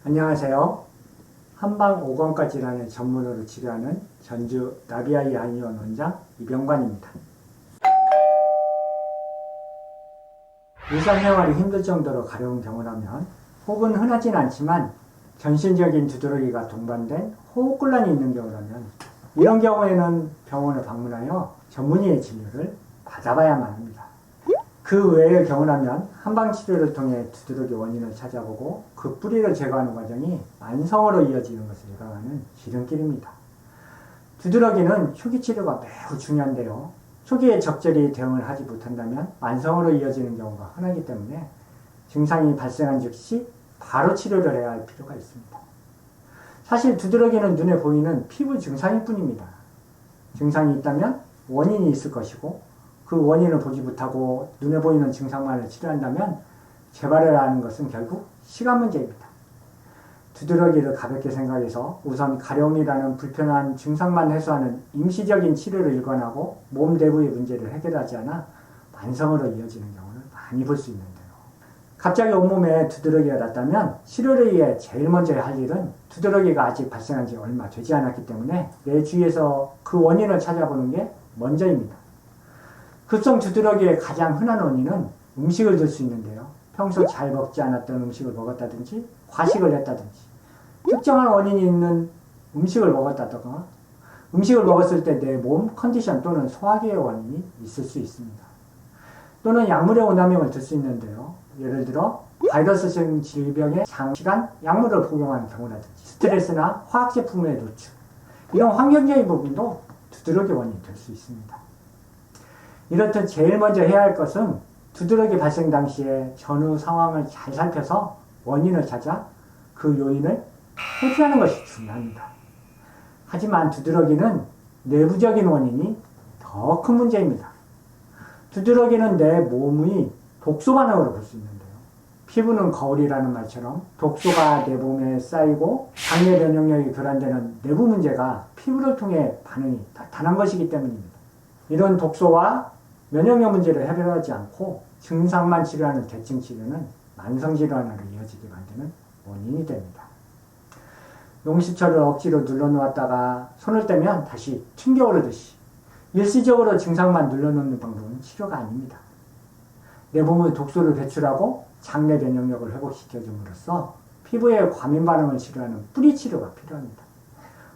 안녕하세요. 한방 오건과 질환을 전문으로 치료하는 전주 나비아이 한의원 원장 이병관입니다. 일상생활이 힘들 정도로 가려운 경우라면 혹은 흔하진 않지만 전신적인 두드러기가 동반된 호흡곤란이 있는 경우라면 이런 경우에는 병원을 방문하여 전문의의 진료를 받아봐야만 합니다. 그 외의 경우라면 한방치료를 통해 두드러기 원인을 찾아보고 그 뿌리를 제거하는 과정이 만성으로 이어지는 것을 예방하는 지름길입니다. 두드러기는 초기 치료가 매우 중요한데요. 초기에 적절히 대응을 하지 못한다면 만성으로 이어지는 경우가 흔하기 때문에 증상이 발생한 즉시 바로 치료를 해야 할 필요가 있습니다. 사실 두드러기는 눈에 보이는 피부 증상일 뿐입니다. 증상이 있다면 원인이 있을 것이고 그 원인을 보지 못하고 눈에 보이는 증상만을 치료한다면 재발을 하는 것은 결국 시간 문제입니다. 두드러기를 가볍게 생각해서 우선 가려움이라는 불편한 증상만 해소하는 임시적인 치료를 일관하고 몸 내부의 문제를 해결하지 않아 만성으로 이어지는 경우를 많이 볼 수 있는데요. 갑자기 온몸에 두드러기가 났다면 치료를 위해 제일 먼저 할 일은 두드러기가 아직 발생한 지 얼마 되지 않았기 때문에 내 주위에서 그 원인을 찾아보는 게 먼저입니다. 급성 두드러기의 가장 흔한 원인은 음식을 들 수 있는데요. 평소 잘 먹지 않았던 음식을 먹었다든지 과식을 했다든지 특정한 원인이 있는 음식을 먹었다든가 음식을 먹었을 때 내 몸 컨디션 또는 소화기의 원인이 있을 수 있습니다. 또는 약물의 오남용을 들 수 있는데요. 예를 들어 바이러스성 질병에 장시간 약물을 복용하는 경우라든지 스트레스나 화학제품의 노출 이런 환경적인 부분도 두드러기 원인이 될 수 있습니다. 이렇듯 제일 먼저 해야 할 것은 두드러기 발생 당시에 전후 상황을 잘 살펴서 원인을 찾아 그 요인을 회피하는 것이 중요합니다. 하지만 두드러기는 내부적인 원인이 더 큰 문제입니다. 두드러기는 내 몸의 독소 반응으로 볼 수 있는데요. 피부는 거울이라는 말처럼 독소가 내 몸에 쌓이고 장내 면역력이 교란되는 내부 문제가 피부를 통해 반응이 나타난 것이기 때문입니다. 이런 독소와 면역력 문제를 해결하지 않고 증상만 치료하는 대증 치료는 만성 질환으로 이어지게 만드는 원인이 됩니다. 용시철을 억지로 눌러놓았다가 손을 떼면 다시 튕겨오르듯이 일시적으로 증상만 눌러놓는 방법은 치료가 아닙니다. 내 몸의 독소를 배출하고 장내 면역력을 회복시켜줌으로써 피부의 과민 반응을 치료하는 뿌리 치료가 필요합니다.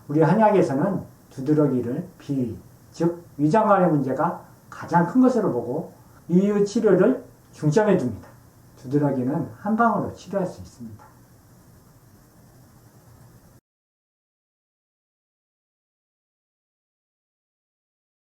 우리 한약에서는 두드러기를 비위, 즉 위장관의 문제가 가장 큰 것으로 보고 이유 치료를 중점에 둡니다. 두드러기는 한방으로 치료할 수 있습니다.